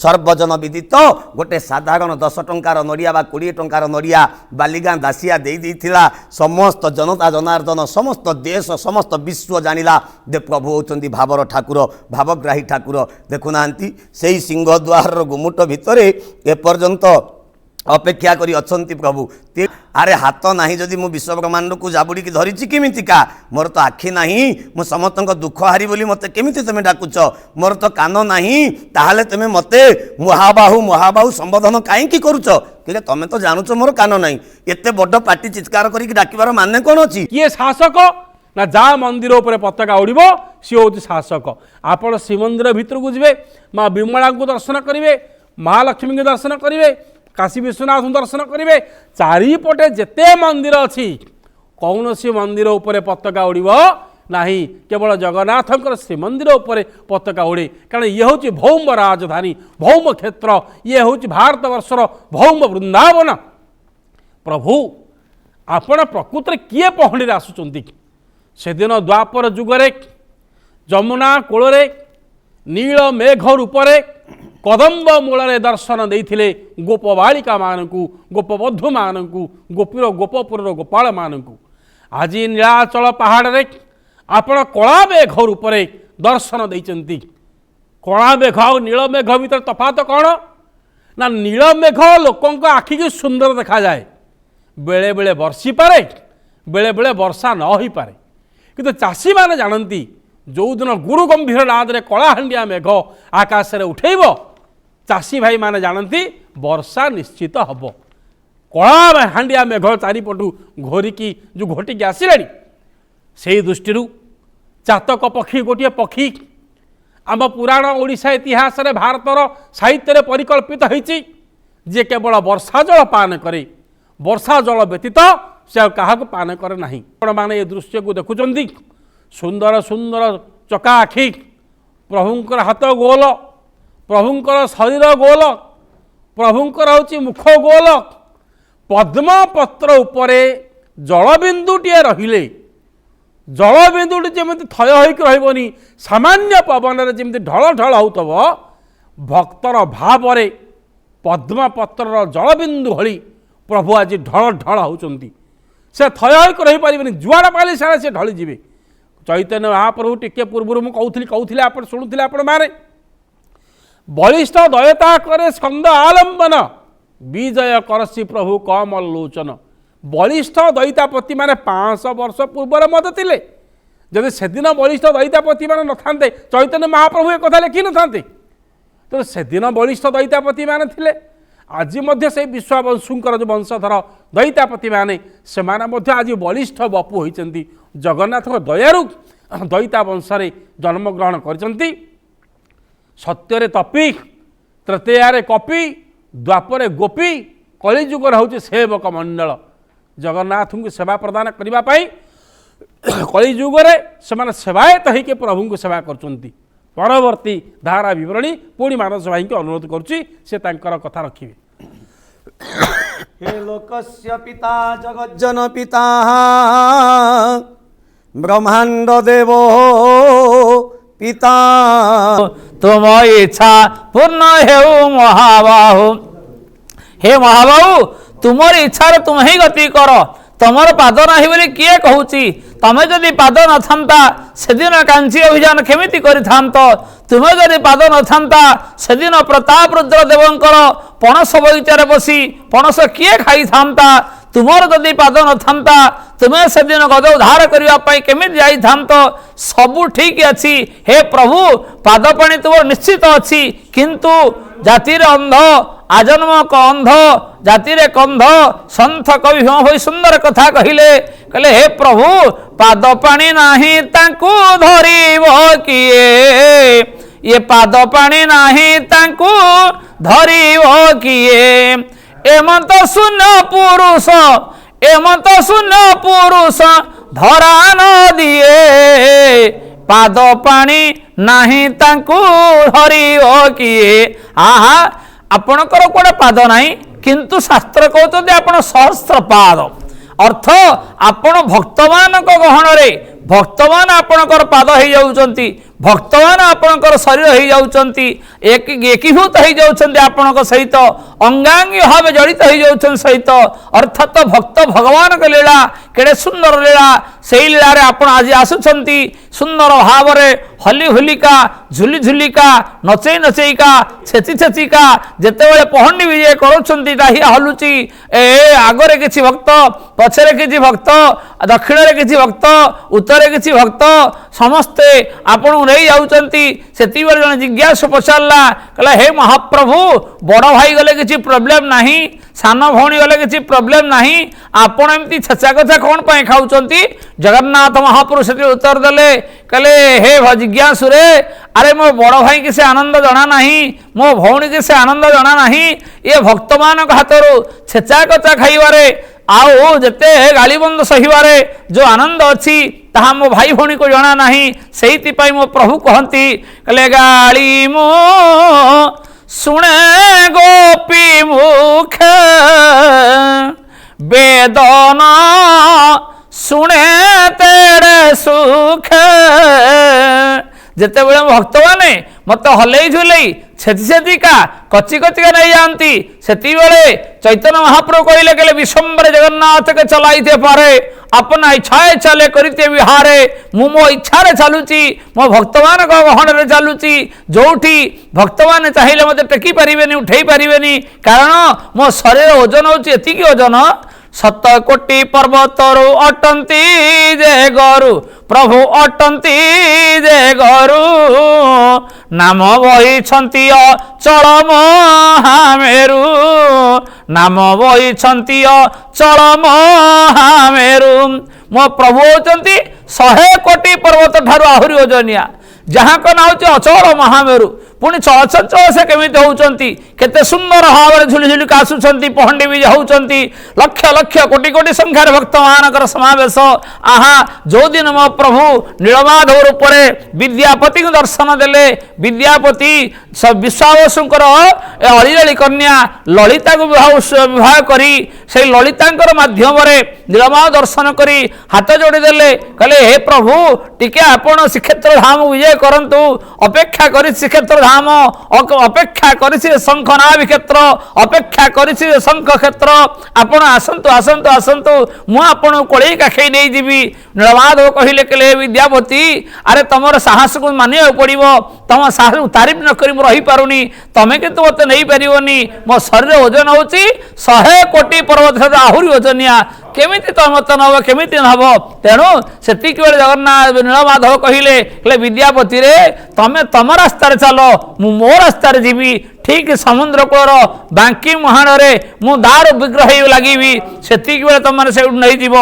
सर्वजन विदित गोटे साधारण 10 टंकार नड़िया बा 20 टंकार नड़िया बालिगाँ दासिया दे देइथिला समस्त जनता जनार्दन समस्त देश समस्त विश्व जानिला दे प्रभु होचंदी भावर ठाकुर भावग्राही ठाकुर देखुना से सिंहद्वार गुमुट भितर एपर्यंत अपेक्षा करी अछंती प्रभु अरे हाथ नहीं जदि मु विश्व ब्रह्मांड को जाबुड़ी की धरी केमितिका मोर तो आखि नहीं मु समस्त दुख हारी बोली मते केमिति तुम डाकुच मोर तो कान नहीं ताहले तुम मते महाबाहु संबोधन कहीं करुच कि तुम तो जानूच मोर कान नहीं एते बड़ पार्टी चित्कार करी डाकिबार माने कोन अछि किए शासक ना जा मंदिर उपर पताका उड़ब सी हूँ शासक आपण श्रीमंदिर भीतर को जी माँ विमला को दर्शन करेंगे महालक्ष्मी को दर्शन करेंगे काशी विश्वनाथ दर्शन करेंगे चारिपटे जिते मंदिर अच्छी कौन सी मंदिर उपर पताका उड़ब नहीं केवल जगन्नाथंकर श्रीमंदिर उपर पताका उड़े कारण ये हूँ भौम राजधानी भौम क्षेत्र ये हूँ भारत वर्षर भौम वृंदावन प्रभु आपण प्रकृति किए पहड़ी आसुंच से दिन द्वापर जुगरे जमुना कूल नील मेघ रूपरे कदम्ब मूल दर्शन देते गोप बालिका मानू गोपबधू मानू गोपीर गोपपुर गोपाल मानू आज नीलाचल पहाड़ रे आपण कला मेघ रूपरे दर्शन देइचंती कला मेघ और नील मेघ भीतर तफात कौन ना नील मेघ लोकों आखि की सुंदर देखा जाए बेले बेले बर्षि पारे बेले बेले वर्षा न हो पारे किंतु चाषी माने जानती जो दिन गुरु गंभीर नादरे कलाहांडिया मेघ आकाश में उठेब चाषी भाई माने जानती वर्षा निश्चित हम कलाहांडिया मेघ चारिपटू घोरिकी जो घोटिकी आसला से दृष्टि चातक पक्षी गोटे पक्षी आम पुराण ओडिशा इतिहास रे भारतर साहित्य परिकल्पित होती जे केवल वर्षा जल पान करे वर्षा जल व्यतीत से क्या पान करे नहीं मैंने ये दृश्य को देखुं सुंदर सुंदर चका आखि प्रभुंकर हाथ गोल प्रभुंकर शरीर गोल प्रभुंकर हूँ मुख गोल पद्म पत्र उपरे जलबिंदुटे रहिले जलबिंदुटी जमी थय होनी सामान्य पवन में जमी ढल ढल होतब भक्तर भाव पद्म पत्र जलबिंदु भली प्रभु आज ढल ढल होती से थय रही पारे जुआड़ पाले सारा से ढली जी चैतन्य महाप्रभु टिके पूर्व मुझे कहूली आप शुणुले आपण माने बलिष्ठ दयता करे स्कंद आलंबन विजय करसी प्रभु कमल लोचन बलिष्ठ दैतापति माने 500 वर्ष पूर्वर मत थे जब से दिन बलिष्ठ दैतापति माने न चैतन्य महाप्रभु एक कथा लिखि न तो से दिन बलिष्ठ दैतापति माने थिले आज मध्य से विश्ववंशुंकर जो वंशधर दैतापति माने से आज बलिष्ठ बपु होती जगन्नाथ दयारु दैता वंशरे जन्मग्रहण करचंती सत्यरे तपी तृतीयारे कपि द्वापरे गोपी कलिजुगर हूँ सेवक मंडल जगन्नाथ को सेवा प्रदान करने कलिजुगरे से सेवायत होके प्रभु को सेवा करचंती परवर्ती धारा विवरणी पुणी मानस भाई को अनुरोध करुच्ची से तांकर कथा रखिए हे लोकस्य पिता जगज्जन पिता ब्रह्मांड देव पिता तुम इच्छा पूर्ण हेउ महाबाहु हे महाबाहु तुमर इच्छा तुम ही गति कर तुमर पाद नहीं बोली किए कहूची तमें जदि पाद न था से दिन कांची अभियान केमिति करिथांत तुम जदि पाद न था से दिन प्रताप रुद्र देवंकर पणस बगीचार बसी पणस किए खाई था तुमर जदि पाद न था तुम्हें से दिन गद उद्धार करने केमिति जाई थांत सबू ठीक अच्छी हे प्रभु पाद पानी तुम निश्चित अच्छी किंतु जातिर अंध आजन्मक अंध जातिरे कंध संथ कवि भाई सुंदर कथा कहले कहले हे प्रभु पाद पानी नाही तांकु धरिब किए ये पाद पानी नाही तांकु धरिब किए एमंत शून्य पुरुष धरा न दिए पाद पानी नाही तांकु धरिब किए आहा आपणकर कोड़े पाद नाही किंतु शास्त्र कहते आपण सहस्र पाद अर्थ आपण भक्त मान गहन रे ଭକ୍ତମାନେ ଆପଣଙ୍କର ପାଦ ହେଇଯାଉଛନ୍ତି, ଭକ୍ତମାନେ ଆପଣଙ୍କର ଶରୀର ହେଇଯାଉଛନ୍ତି, ଏକୀଭୂତ ହେଇଯାଉଛନ୍ତି ଆପଣଙ୍କ ସହିତ, ଅଙ୍ଗାଙ୍ଗୀ ଭାବେ ଜଡ଼ିତ ହେଇଯାଉଛନ୍ତି ସହିତ। ଅର୍ଥାତ୍ ଭକ୍ତ ଭଗବାନଙ୍କ ଲୀଳା କେଡ଼େ ସୁନ୍ଦର ଲୀଳା, ସେଇ ଲୀଳାରେ ଆପଣ ଆଜି ଆସୁଛନ୍ତି ସୁନ୍ଦର ଭାବରେ ହଲି ହୁଲିକା, ଝୁଲି ଝୁଲିକା, ନଚେଇ ନଚେଇକା, ଛେଚି ଛେଚିକା ଯେତେବେଳେ ପହଣ୍ଡି ବିଜେ କରୁଛନ୍ତି ଦାହିଆ ହଲୁଛି, ଆଗରେ କିଛି ଭକ୍ତ, ପଛରେ କିଛି ଭକ୍ତ, ଦକ୍ଷିଣରେ କିଛି ଭକ୍ତ, ଉତ୍ତରରେ କିଛି ଭକ୍ତ, ସମସ୍ତେ ଆପଣଙ୍କୁ ନେଇ ଯାଉଛନ୍ତି। ସେତିକିବେଳେ ଜଣେ ଜିଜ୍ଞାସୁ ପଚାରିଲା, କହିଲା ହେ ମହାପ୍ରଭୁ, ବଡ଼ ଭାଇ ଗଲେ କିଛି ପ୍ରୋବ୍ଲେମ୍ ନାହିଁ, ସାନ ଭଉଣୀ ଗଲେ କିଛି ପ୍ରୋବ୍ଲେମ୍ ନାହିଁ, ଆପଣ ଏମିତି ଛେଚା କଚା କ'ଣ ପାଇଁ ଖାଉଛନ୍ତି? ଜଗନ୍ନାଥ ମହାପ୍ରଭୁ ସେଥିରେ ଉତ୍ତର ଦେଲେ, କହିଲେ ହେ ଜିଜ୍ଞାସୁରେ, ଆରେ ମୋ ବଡ଼ ଭାଇକି ସେ ଆନନ୍ଦ ଜଣା ନାହିଁ, ମୋ ଭଉଣୀକି ସେ ଆନନ୍ଦ ଜଣା ନାହିଁ। ଏ ଭକ୍ତମାନଙ୍କ ହାତରୁ ଛେଚା କଚା ଖାଇବାରେ ଆଉ ଯେତେ ଗାଳିବନ୍ଦ ସହିବାରେ ଯେଉଁ ଆନନ୍ଦ ଅଛି ତାହା ମୋ ଭାଇ ଭଉଣୀକୁ ଜଣା ନାହିଁ। ସେଇଥିପାଇଁ ମୋ ପ୍ରଭୁ କହନ୍ତି, କହିଲେ ଗାଳି ମୁଁ ଶୁଣେ ଗୋପୀ ମୁଖ, ବେଦନ ଶୁଣେ ତେଡ଼େ ସୁଖ। ଯେତେବେଳେ ଭକ୍ତମାନେ ମୋତେ ହଲେଇ ଝୁଲେଇ ଛେଚି ଛେଚିକା କଚି କଚିକା ନେଇଯାଆନ୍ତି, ସେତିକିବେଳେ ଚୈତନ୍ୟ ମହାପ୍ରଭୁ କହିଲେ, କହିଲେ ବିଶ୍ୱମ୍ବର ଜଗନ୍ନାଥকে ଚଲାଇতে ପାরে, अपना इच्छाए चले करते विहारे। मु मो इच्छारे चलुची, मो भक्तमान गहणरे चलुची, जोठी भक्तमान चाहिए मत टेकी पारे उठे पारे, कारण मो शरीर ओजन होची एतिकी ओजन 7 कोटी पर्वतरु अटंती जे गरु, प्रभु अटंती जे गरु, नाम बहिछंती अचल महामेरु, नाम बहिछंती अचल महामेरु। मो प्रभु होचंती 100 कोटी पर्वत ठारू आहुरी ओजनिया, जहाँ का ना होची अचल महामेरु। पुणी चलचंचल से केमिति होउचंती, केते सुंदर भाव झुली झुली आसुचंती, पहंडी भी होउचंती, लक्ष लक्ष कोटि कोटि संख्यार भक्त मानकर समावेश। आहा जो दिन मो प्रभु नीलमाधव रूप विद्यापति को दर्शन देले, विद्यापति विश्वावसुंकर अलिअलि कन्या ललिता को विवाह करी, से ललिता माध्यम नीलमाधव दर्शन करी हाथ जोड़ी देले, कहले हे प्रभु टिके आपण श्रीक्षेत्र धाम विजय करंतु, अपेक्षा करी श्रीक्षेत्र धाम, अपेक्षा करिछि शंखनाभि क्षेत्र, अपेक्षा करिछि शंख क्षेत्र, आपण आसंतु आसंतु आसंतु, मु आपण कोळई काखै नै जिबी। नीलमाधव कहिले केले विद्यापति, अरे तमर साहस को मानिया पड़िबो, तम साहस तारीफ न करी रही पारुनी, तमे किंतु मते नै परिबोनी, मो शरीर ओजन होची 100 कोटी पर्वत आहुरी ओजनिया, केमिति तमत नब केमिति नब। तेणु सेतिक बेले जगन्नाथ नीलमाधव कहिले, कहले विद्यापति रे तमे तम रास्तार चलो, मु मो रास्तार जीवी, ठीक समुद्र कूलर बांकी मुहाण रे मु दार विग्रह लगी, सेतिक बेले तुम से नहीं जीव।